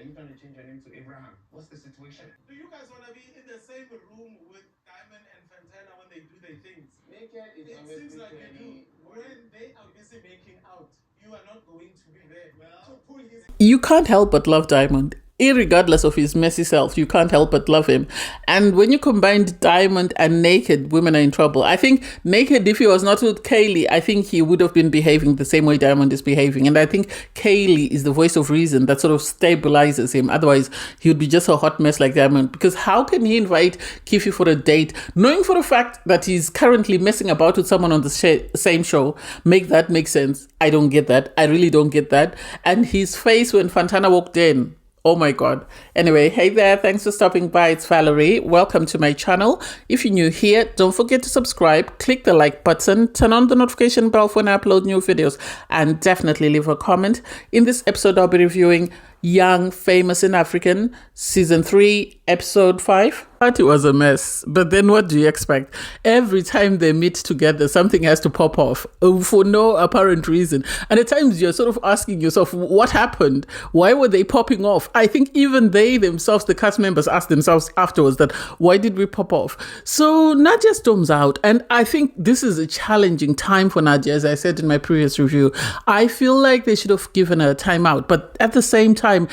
Are you trying to change your name to Abraham? What's the situation? Do you guys want to be in the same room with Diamond and Fantana when they do their things? Naked is It always seems good like to you do. any. When they are busy making out, you are not going to be there to pull his. You can't help but love Diamond. Irregardless of his messy self, you can't help but love him. And when you combined Diamond and Naked, women are in trouble. I think Naked, if he was not with Kaylee, I think he would have been behaving the same way Diamond is behaving. And I think Kaylee is the voice of reason that sort of stabilizes him. Otherwise, he would be just a hot mess like Diamond. Because how can he invite Kefilwe for a date, knowing for a fact that he's currently messing about with someone on the same show? Make that make sense? I don't get that. I really don't get that. And his face when Fantana walked in, oh my God. Anyway, hey there. Thanks for stopping by. It's Valerie. Welcome to my channel. If you're new here, don't forget to subscribe, click the like button, turn on the notification bell when I upload new videos, and definitely leave a comment. In this episode, I'll be reviewing Young, Famous and African, Season 3, Episode 5. Party was a mess, but then what do you expect? Every time they meet together, something has to pop off for no apparent reason. And at times you're sort of asking yourself, what happened? Why were they popping off? I think even they themselves, the cast members, asked themselves afterwards that, why did we pop off? So Nadia storms out, and I think this is a challenging time for Nadia, as I said in my previous review. I feel like they should have given her a timeout, but at the same time,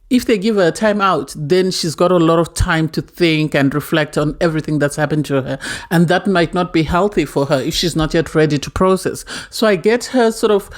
if they give her a timeout, then she's got a lot of time to think and reflect on everything that's happened to her. And that might not be healthy for her if she's not yet ready to process. So I get her sort of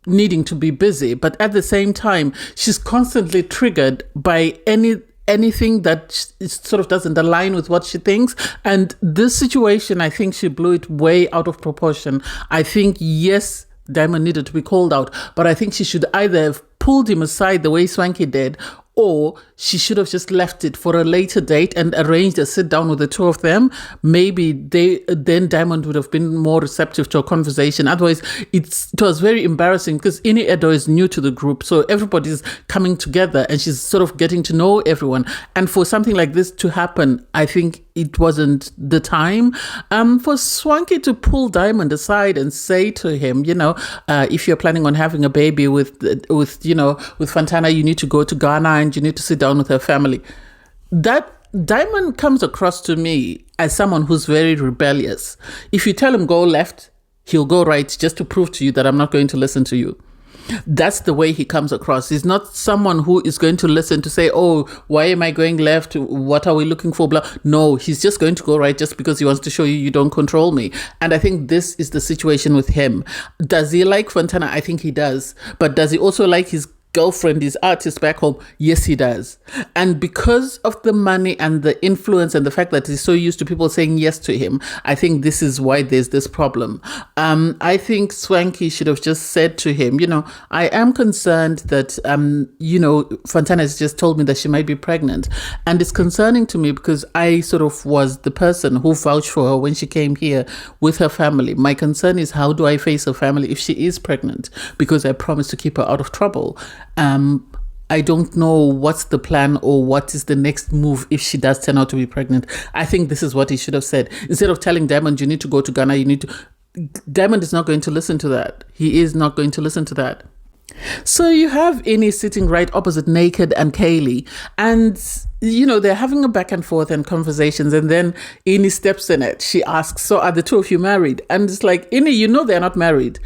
needing to be busy, but at the same time, she's constantly triggered by anything that sort of doesn't align with what she thinks. And this situation, I think she blew it way out of proportion. I think, yes, Diamond needed to be called out, but I think she should either have pulled him aside the way Swanky did, or she should have just left it for a later date and arranged a sit down with the two of them. Maybe then Diamond would have been more receptive to a conversation. Otherwise, it was very embarrassing because Inie Edo is new to the group, so everybody's coming together and she's sort of getting to know everyone. And for something like this to happen, I think it wasn't the time. For Swanky to pull Diamond aside and say to him, if you're planning on having a baby with Fantana, you need to go to Ghana and you need to sit down with her family. That Diamond comes across to me as someone who's very rebellious. If you tell him go left, he'll go right just to prove to you that I'm not going to listen to you. That's the way he comes across. He's not someone who is going to listen to say, oh, why am I going left? What are we looking for? Blah. No, he's just going to go right just because he wants to show you don't control me. And I think this is the situation with him. Does he like Fantana? I think he does. But does he also like his girlfriend, his artist back home? Yes, he does. And because of the money and the influence and the fact that he's so used to people saying yes to him, I think this is why there's this problem. I think Swanky should have just said to him, I am concerned that, Fantana has just told me that she might be pregnant. And it's concerning to me because I sort of was the person who vouched for her when she came here with her family. My concern is, how do I face her family if she is pregnant? Because I promised to keep her out of trouble. I don't know what's the plan or what is the next move if she does turn out to be pregnant. I think this is what he should have said. Instead of telling Diamond, you need to go to Ghana, Diamond is not going to listen to that. He is not going to listen to that. So you have Inie sitting right opposite Naked and Kaylee, and they're having a back and forth and conversations, and then Inie steps in it. She asks, so are the two of you married? And it's like, Inie, they're not married.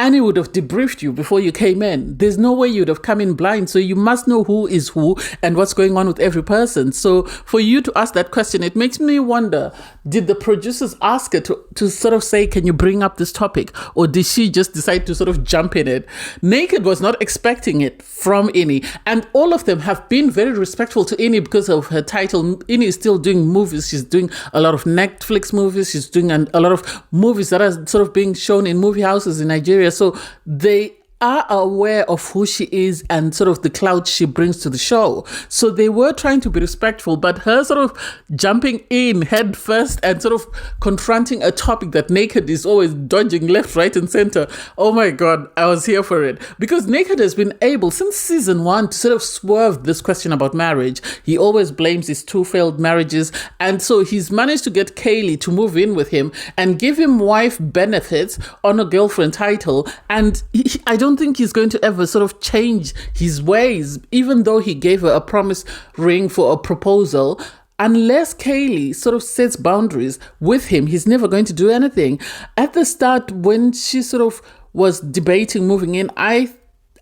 Annie would have debriefed you before you came in. There's no way you'd have come in blind. So you must know who is who and what's going on with every person. So for you to ask that question, it makes me wonder, did the producers ask her to sort of say, can you bring up this topic? Or did she just decide to sort of jump in it? Naked was not expecting it from Inie. And all of them have been very respectful to Inie because of her title. Inie is still doing movies. She's doing a lot of Netflix movies. She's doing a lot of movies that are sort of being shown in movie houses in Nigeria. So they are aware of who she is and sort of the clout she brings to the show. So they were trying to be respectful, but her sort of jumping in head first and sort of confronting a topic that Naked is always dodging left, right, and center. Oh my God, I was here for it. Because Naked has been able, since season 1, to sort of swerve this question about marriage. He always blames his 2 failed marriages. And so he's managed to get Kaylee to move in with him and give him wife benefits on a girlfriend title. And I don't don't think he's going to ever sort of change his ways, even though he gave her a promise ring for a proposal. Unless Kaylee sort of sets boundaries with him, he's never going to do anything. At the start, when she sort of was debating moving in, I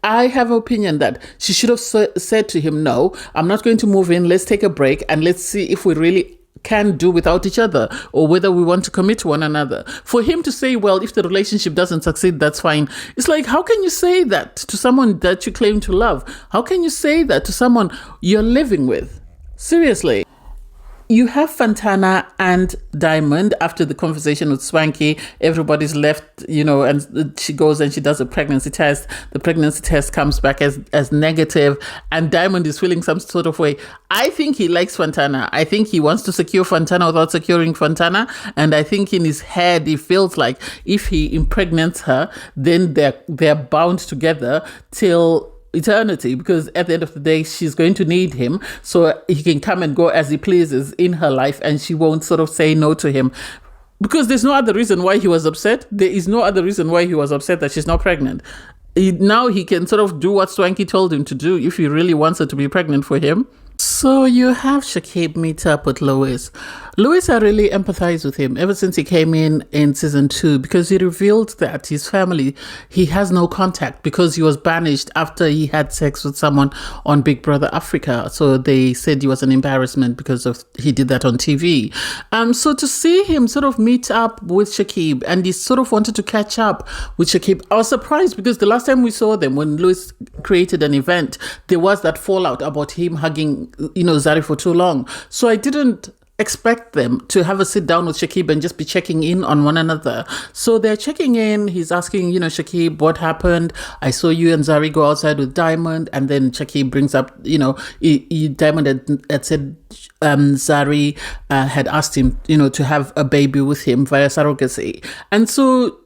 have an opinion that she should have said to him, no, I'm not going to move in. Let's take a break and let's see if we really can do without each other or whether we want to commit to one another. For him to say, well, if the relationship doesn't succeed, that's fine. It's like, how can you say that to someone that you claim to love? How can you say that to someone you're living with? Seriously. You have Fantana and Diamond after the conversation with Swanky. Everybody's left, and she goes and she does a pregnancy test. The pregnancy test comes back as negative, and Diamond is feeling some sort of way. I think he likes Fantana. I think he wants to secure Fantana without securing Fantana. And I think in his head, he feels like if he impregnates her, then they're bound together till eternity, because at the end of the day she's going to need him, so he can come and go as he pleases in her life and she won't sort of say no to him, because there's no other reason why he was upset. There is no other reason why he was upset that she's not pregnant. Now he can sort of do what Swanky told him to do if he really wants her to be pregnant for him. So you have Shakib meet up with Louis. Louis, I really empathize with him ever since he came in season 2, because he revealed that his family, he has no contact because he was banished after he had sex with someone on Big Brother Africa. So they said he was an embarrassment because of he did that on TV. So to see him sort of meet up with Shakib, and he sort of wanted to catch up with Shakib, I was surprised because the last time we saw them, when Louis created an event, there was that fallout about him hugging Zari for too long. So I didn't expect them to have a sit down with Shakib and just be checking in on one another. So they're checking in. He's asking, Shakib, what happened? I saw you and Zari go outside with Diamond. And then Shakib brings up, Diamond had said Zari had asked him, to have a baby with him via surrogacy. And so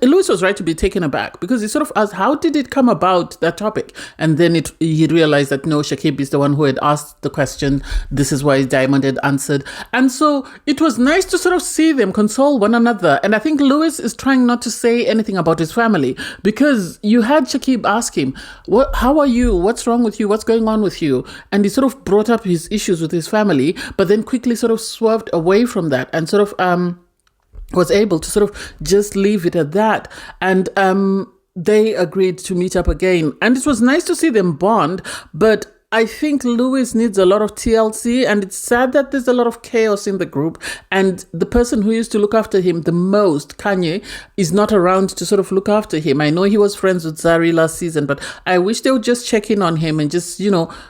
Louis was right to be taken aback, because he sort of asked, how did it come about, that topic? And then he realized that no, Shakib is the one who had asked the question. This is why Diamond had answered. And so it was nice to sort of see them console one another. And I think Louis is trying not to say anything about his family, because you had Shakib ask him, how are you? What's wrong with you? What's going on with you? And he sort of brought up his issues with his family, but then quickly sort of swerved away from that and sort of was able to sort of just leave it at that. And they agreed to meet up again. And it was nice to see them bond, but I think Louis needs a lot of TLC, and it's sad that there's a lot of chaos in the group. And the person who used to look after him the most, Kanye, is not around to sort of look after him. I know he was friends with Zari last season, but I wish they would just check in on him and just,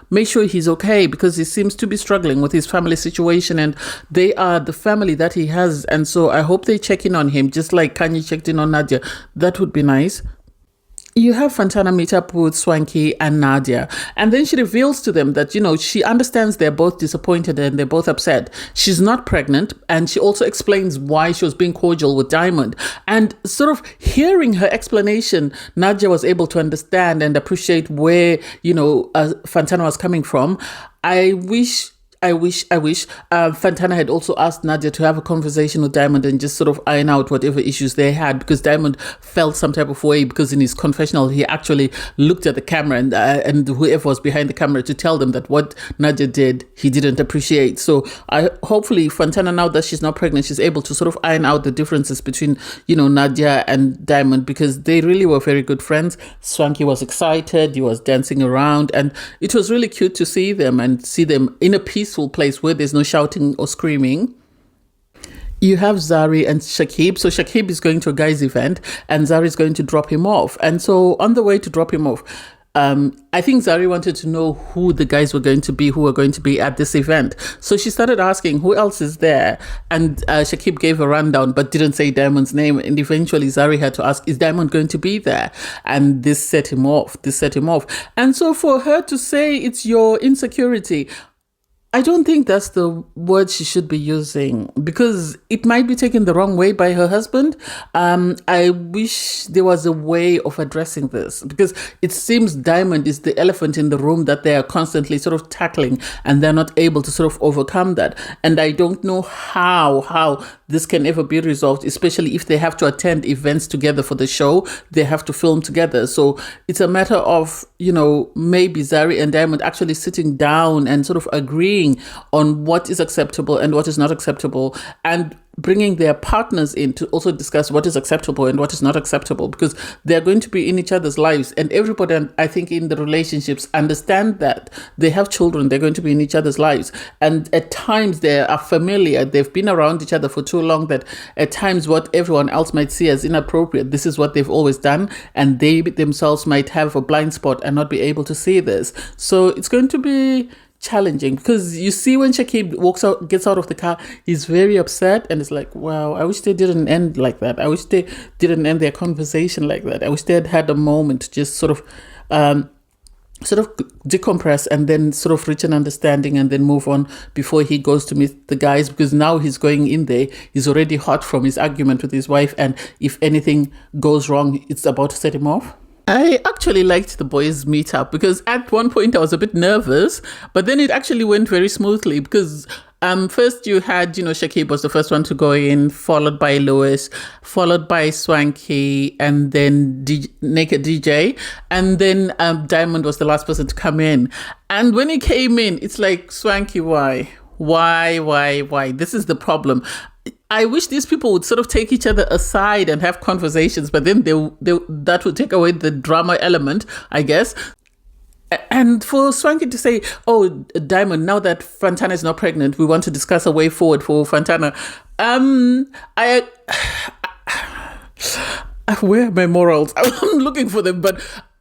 make sure he's okay, because he seems to be struggling with his family situation, and they are the family that he has. And so I hope they check in on him, just like Kanye checked in on Nadia. That would be nice. You have Fantana meet up with Swanky and Nadia, and then she reveals to them that, she understands they're both disappointed and they're both upset. She's not pregnant, and she also explains why she was being cordial with Diamond. And sort of hearing her explanation, Nadia was able to understand and appreciate where, Fantana was coming from. I wish Fantana had also asked Nadia to have a conversation with Diamond and just sort of iron out whatever issues they had, because Diamond felt some type of way, because in his confessional, he actually looked at the camera and whoever was behind the camera to tell them that what Nadia did, he didn't appreciate. So hopefully Fantana, now that she's not pregnant, she's able to sort of iron out the differences between, Nadia and Diamond, because they really were very good friends. Swanky was excited. He was dancing around, and it was really cute to see them and see them in a peaceful place where there's no shouting or screaming. You have Zari and Shakib. So Shakib is going to a guy's event, and Zari is going to drop him off. And so on the way to drop him off, I think Zari wanted to know who the guys were going to be, who were going to be at this event. So she started asking who else is there, and Shakib gave a rundown but didn't say Diamond's name. And eventually Zari had to ask, is Diamond going to be there? And this set him off. And so for her to say it's your insecurity, I don't think that's the word she should be using because it might be taken the wrong way by her husband. I wish there was a way of addressing this because it seems Diamond is the elephant in the room that they are constantly sort of tackling and they're not able to sort of overcome that. And I don't know how this can ever be resolved, especially if they have to attend events together for the show. They have to film together. So it's a matter of, maybe Zari and Diamond actually sitting down and sort of agreeing on what is acceptable and what is not acceptable, and bringing their partners in to also discuss what is acceptable and what is not acceptable, because they're going to be in each other's lives, and everybody, I think, in the relationships understand that they have children, they're going to be in each other's lives, and at times they are familiar, they've been around each other for too long that at times what everyone else might see as inappropriate, this is what they've always done, and they themselves might have a blind spot and not be able to see this. So it's going to be challenging because you see when Shakib gets out of the car, he's very upset and it's like, wow, I wish they didn't end like that. I wish they didn't end their conversation like that. I wish they had a moment to just sort of decompress and then sort of reach an understanding and then move on before he goes to meet the guys, because now he's going in there, he's already hot from his argument with his wife, and if anything goes wrong, it's about to set him off. I actually liked the boys' meetup because at one point I was a bit nervous, but then it actually went very smoothly because first you had, Shakib was the first one to go in, followed by Lewis, followed by Swanky, and then Naked DJ, and then Diamond was the last person to come in. And when he came in, it's like, Swanky, why? This is the problem. I wish these people would sort of take each other aside and have conversations, but then that would take away the drama element, I guess. And for Swanky to say, oh, Diamond, now that Fantana is not pregnant, we want to discuss a way forward for Fantana. Where are my morals? I'm looking for them, but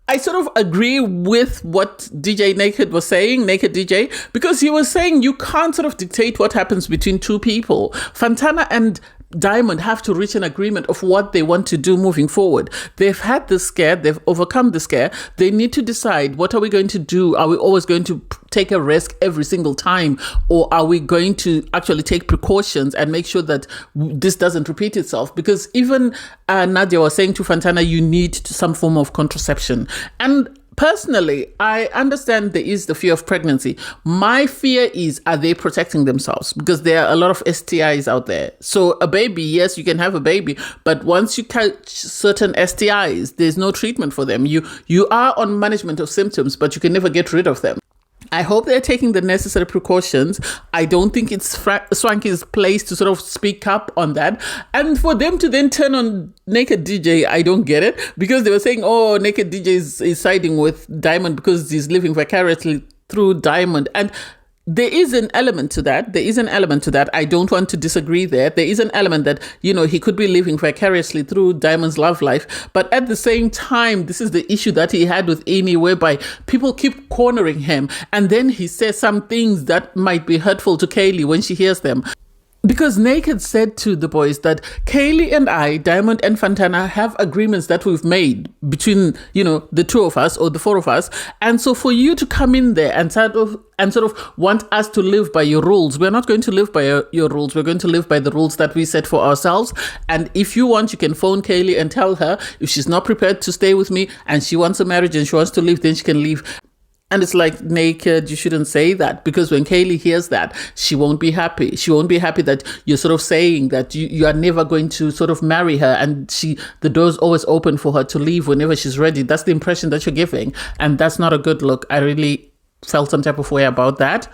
I sort of agree with what DJ Naked was saying, Naked DJ, because he was saying you can't sort of dictate what happens between two people. Fantana and Diamond have to reach an agreement of what they want to do moving forward. They've had the scare, they've overcome the scare. They need to decide, what are we going to do? Are we always going to take a risk every single time? Or are we going to actually take precautions and make sure that this doesn't repeat itself? Because even Nadia was saying to Fantana, you need some form of contraception. And personally, I understand there is the fear of pregnancy. My fear is, are they protecting themselves? Because there are a lot of STIs out there. So a baby, yes, you can have a baby, but once you catch certain STIs, there's no treatment for them. You are on management of symptoms, but you can never get rid of them. I hope they're taking the necessary precautions. I don't think it's Swanky's place to sort of speak up on that. And for them to then turn on Naked DJ, I don't get it. Because they were saying, oh, Naked DJ is siding with Diamond because he's living vicariously through Diamond. And there is an element to that. I don't want to disagree there. There is an element that, he could be living vicariously through Diamond's love life. But at the same time, this is the issue that he had with Inie, whereby people keep cornering him. And then he says some things that might be hurtful to Kaylee when she hears them. Because Naked said to the boys that Kaylee and I, Diamond and Fantana, have agreements that we've made between, the two of us or the four of us. And so for you to come in there and sort of want us to live by your rules, we're not going to live by your rules. We're going to live by the rules that we set for ourselves. And if you want, you can phone Kaylee and tell her if she's not prepared to stay with me and she wants a marriage and she wants to leave, then she can leave. And it's like, Naked, you shouldn't say that, because when Kaylee hears that, she won't be happy. She won't be happy that you're sort of saying that you are never going to sort of marry her, and the door's always open for her to leave whenever she's ready. That's the impression that you're giving, and that's not a good look. I really felt some type of way about that.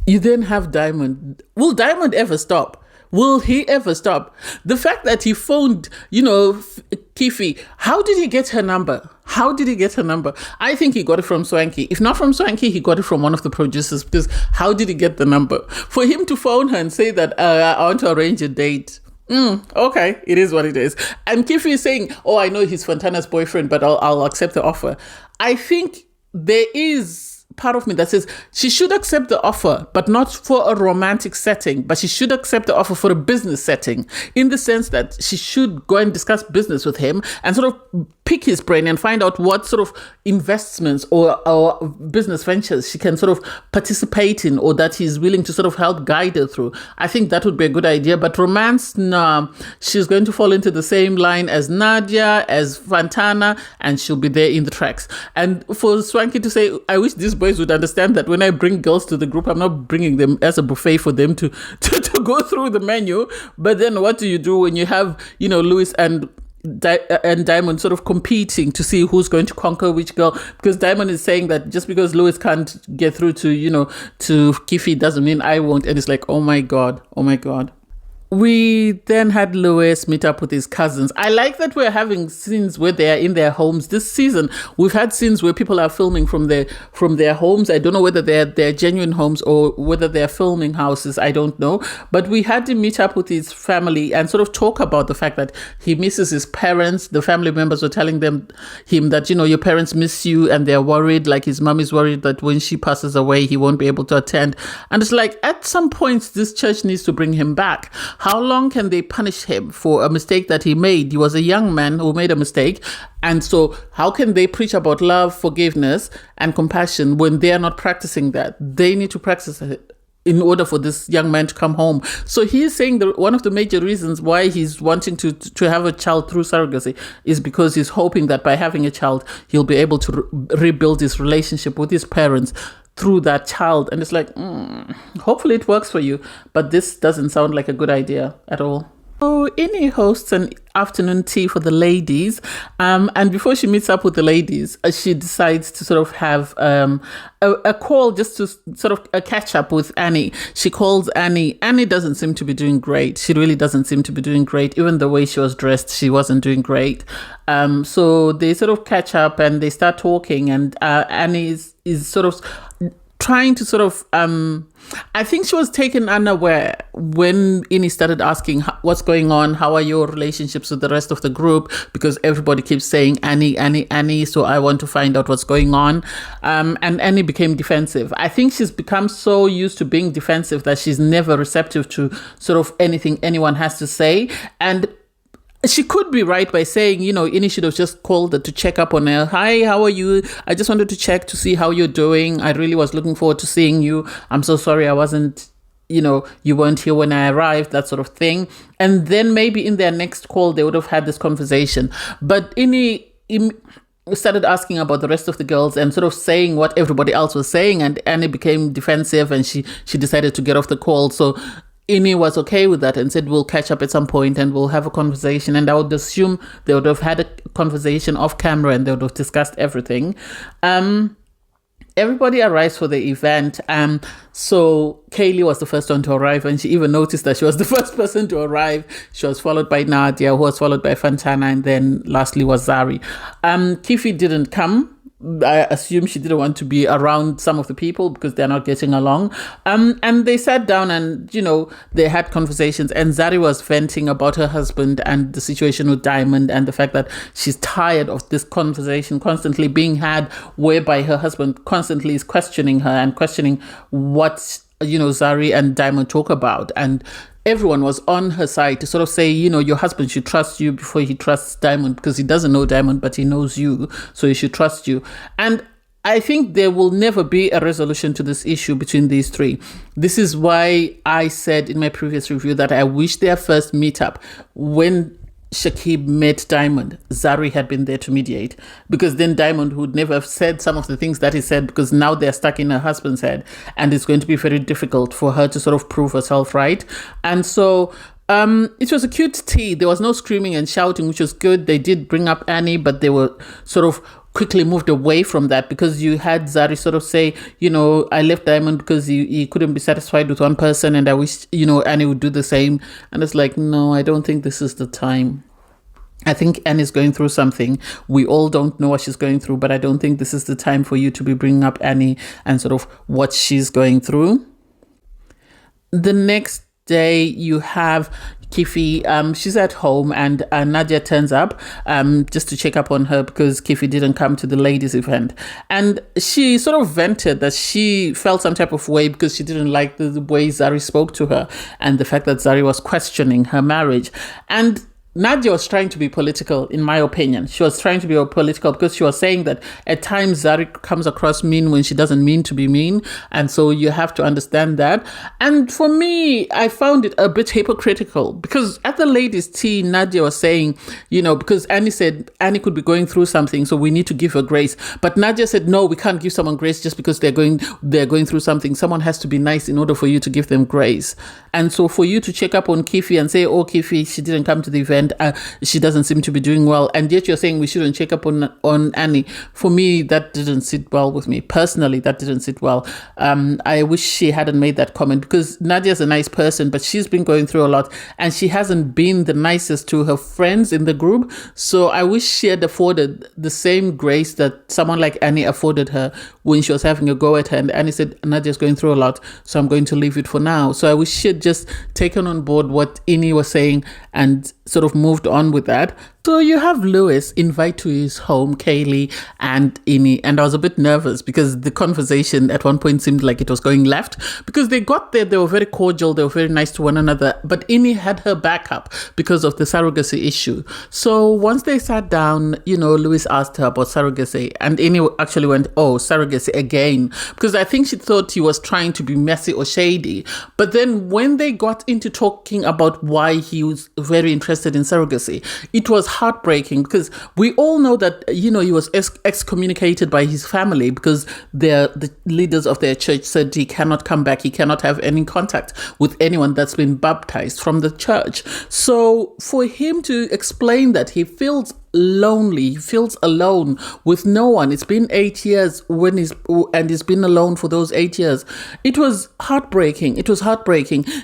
You then have Diamond. Will Diamond ever stop? Will he ever stop? The fact that he phoned, Kefi, how did he get her number? I think he got it from Swanky. If not from Swanky, he got it from one of the producers, because how did he get the number? For him to phone her and say that, I want to arrange a date. Okay, it is what it is. And Kefi is saying, I know he's Fantana's boyfriend, but I'll accept the offer. I think there is part of me that says she should accept the offer, but not for a romantic setting, but she should accept the offer for a business setting, in the sense that she should go and discuss business with him and sort of pick his brain and find out what sort of investments or business ventures she can sort of participate in, or that he's willing to sort of help guide her through. I think that would be a good idea. But romance, nah, she's going to fall into the same line as Nadia, as Fantana, and she'll be there in the tracks. And for Swanky to say, I wish these boys would understand that when I bring girls to the group, I'm not bringing them as a buffet for them to go through the menu. But then what do you do when you have, Lewis and Diamond sort of competing to see who's going to conquer which girl? Because Diamond is saying that just because Lewis can't get through to Kefi doesn't mean I won't. And it's like, oh my God. We then had Lewis meet up with his cousins. I like that we're having scenes where they are in their homes. This season, we've had scenes where people are filming from their homes. I don't know whether they're genuine homes or whether they're filming houses. I don't know. But we had him meet up with his family and sort of talk about the fact that he misses his parents. The family members were telling him that, your parents miss you and they're worried. Like his mom is worried that when she passes away, he won't be able to attend. And it's like, at some point, this church needs to bring him back. How long can they punish him for a mistake that he made? He was a young man who made a mistake. And so how can they preach about love, forgiveness, and compassion when they are not practicing that? They need to practice it in order for this young man to come home. So he's saying that one of the major reasons why he's wanting to have a child through surrogacy is because he's hoping that by having a child, he'll be able to rebuild his relationship with his parents through that child. And it's like, hopefully it works for you, but this doesn't sound like a good idea at all. So Inie hosts an afternoon tea for the ladies, and before she meets up with the ladies, she decides to sort of have a call just to sort of a catch up with Annie. She calls Annie. Annie doesn't seem to be doing great. She really doesn't seem to be doing great. Even the way she was dressed, she wasn't doing great. So they sort of catch up and they start talking, and Annie is sort of trying to sort of, I think she was taken unaware when Inie started asking what's going on, how are your relationships with the rest of the group, because everybody keeps saying Annie, so I want to find out what's going on. And Annie became defensive. I think she's become so used to being defensive that she's never receptive to sort of anything anyone has to say. And she could be right by saying, Inie should have just called her to check up on her. Hi, how are you? I just wanted to check to see how you're doing. I really was looking forward to seeing you. I'm so sorry I wasn't, you weren't here when I arrived, that sort of thing. And then maybe in their next call, they would have had this conversation. But Inie started asking about the rest of the girls and sort of saying what everybody else was saying. And Annie became defensive and she decided to get off the call. So Inie was okay with that and said, we'll catch up at some point and we'll have a conversation. And I would assume they would have had a conversation off camera and they would have discussed everything. Everybody arrives for the event. So Kaylee was the first one to arrive, and she even noticed that she was the first person to arrive. She was followed by Nadia, who was followed by Fantana, and then lastly was Zari. Kefi didn't come. I assume she didn't want to be around some of the people because they're not getting along. And they sat down and, they had conversations, and Zari was venting about her husband and the situation with Diamond and the fact that she's tired of this conversation constantly being had, whereby her husband constantly is questioning her and questioning what, Zari and Diamond talk about. And everyone was on her side to sort of say, your husband should trust you before he trusts Diamond, because he doesn't know Diamond, but he knows you, so he should trust you. And I think there will never be a resolution to this issue between these three. This is why I said in my previous review that I wish their first meetup, when Shakib met Diamond, Zari had been there to mediate, because then Diamond would never have said some of the things that he said, because now they're stuck in her husband's head and it's going to be very difficult for her to sort of prove herself right. And so it was a cute tea. There was no screaming and shouting, which was good. They did bring up Annie, but they were sort of quickly moved away from that, because you had Zari sort of say, I left Diamond because he couldn't be satisfied with one person, and I wish, Annie would do the same. And it's like, no, I don't think this is the time. I think Annie's going through something. We all don't know what she's going through, but I don't think this is the time for you to be bringing up Annie and sort of what she's going through. The next day, you have Kefi, she's at home, and Nadia turns up just to check up on her because Kefi didn't come to the ladies' event. And she sort of vented that she felt some type of way because she didn't like the way Zari spoke to her and the fact that Zari was questioning her marriage. And Nadia was trying to be political, in my opinion. She was trying to be political because she was saying that at times Zari comes across mean when she doesn't mean to be mean. And so you have to understand that. And for me, I found it a bit hypocritical because at the ladies' tea, Nadia was saying, because Annie said Annie could be going through something, so we need to give her grace. But Nadia said, no, we can't give someone grace just because they're going through something. Someone has to be nice in order for you to give them grace. And so for you to check up on Kefi and say, oh, Kefi, she didn't come to the event, she doesn't seem to be doing well, and yet you're saying we shouldn't check up on Annie. For me, that didn't sit well with me. Personally, that didn't sit well. I wish she hadn't made that comment because Nadia's a nice person, but she's been going through a lot and she hasn't been the nicest to her friends in the group. So I wish she had afforded the same grace that someone like Annie afforded her when she was having a go at her. And Annie said, Nadia's going through a lot, so I'm going to leave it for now. So I wish she had just taken on board what Inie was saying and sort of moved on with that. So you have Lewis invite to his home Kaylee and Inie, and I was a bit nervous because the conversation at one point seemed like it was going left because they got there, they were very cordial, they were very nice to one another, but Inie had her back up because of the surrogacy issue. So once they sat down, Lewis asked her about surrogacy, and Inie actually went, oh, surrogacy again, because I think she thought he was trying to be messy or shady. But then when they got into talking about why he was very interested in surrogacy, it was heartbreaking because we all know that he was excommunicated by his family because the leaders of their church said he cannot come back, he cannot have any contact with anyone that's been baptized from the church. So for him to explain that he feels lonely, he feels alone with no one. It's been 8 years and he's been alone for those 8 years. It was heartbreaking.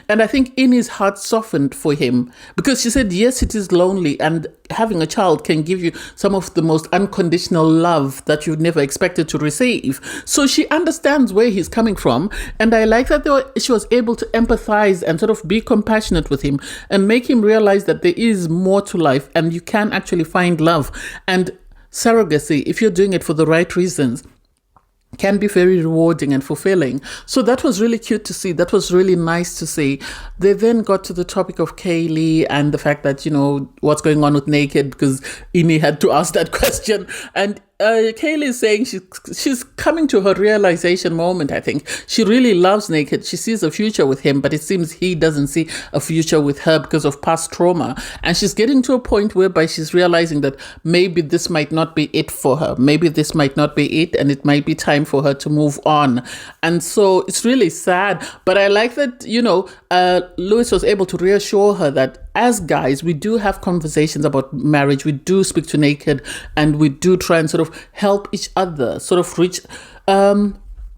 And I think Inie's heart softened for him because she said, yes, it is lonely, and having a child can give you some of the most unconditional love that you'd never expected to receive. So she understands where he's coming from, and I like that she was able to empathize and sort of be compassionate with him and make him realize that there is more to life and you can actually find love. And surrogacy, if you're doing it for the right reasons, can be very rewarding and fulfilling. So that was really cute to see. That was really nice to see. They then got to the topic of Kaylee and the fact that, what's going on with Naked, because Inie had to ask that question. And Kaylee is saying she's coming to her realization moment, I think. She really loves Naked. She sees a future with him, but it seems he doesn't see a future with her because of past trauma. And she's getting to a point whereby she's realizing that maybe this might not be it for her. Maybe this might not be it, and it might be time for her to move on. And so it's really sad. But I like that, Lewis was able to reassure her that as guys, we do have conversations about marriage. We do speak to Naked, and we do try and sort of help each other sort of reach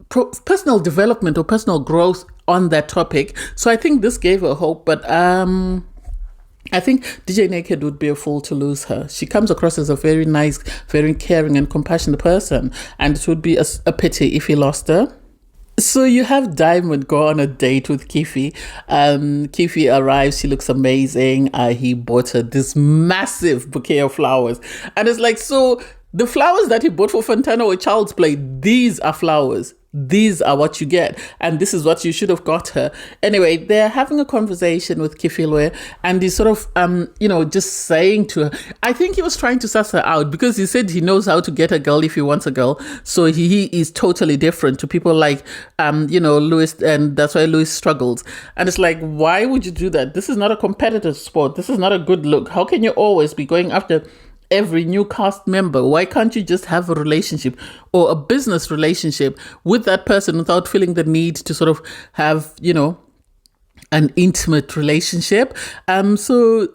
personal development or personal growth on that topic. So I think this gave her hope. But I think DJ Naked would be a fool to lose her. She comes across as a very nice, very caring and compassionate person, and it would be a pity if he lost her. So you have Diamond go on a date with Kefi. Kefi arrives, she looks amazing. He bought her this massive bouquet of flowers. And it's like, so the flowers that he bought for Fantana or Child's Play, these are flowers. These are what you get. And this is what you should have got her. Anyway, they're having a conversation with Kefilwe, and he's sort of, just saying to her, I think he was trying to suss her out because he said he knows how to get a girl if he wants a girl. So he is totally different to people like, Lewis, and that's why Lewis struggles. And it's like, why would you do that? This is not a competitive sport. This is not a good look. How can you always be going after every new cast member? Why can't you just have a relationship or a business relationship with that person without feeling the need to sort of have, an intimate relationship? So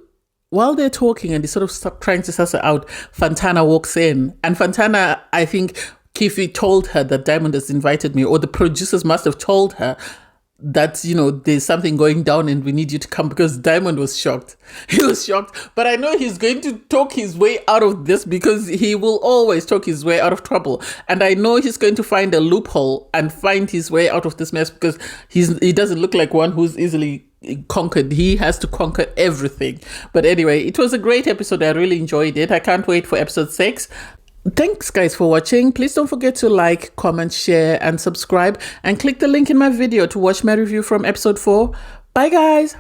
while they're talking and they sort of trying to suss it out, Fantana walks in, and Fantana, I think Kefi told her that Diamond has invited me, or the producers must have told her that, there's something going down and we need you to come, because Diamond was shocked. He was shocked. But I know he's going to talk his way out of this because he will always talk his way out of trouble. And I know he's going to find a loophole and find his way out of this mess because he doesn't look like one who's easily conquered. He has to conquer everything. But anyway, it was a great episode. I really enjoyed it. I can't wait for episode 6. Thanks guys for watching. Please don't forget to like, comment, share and subscribe, and click the link in my video to watch my review from episode 4. Bye guys.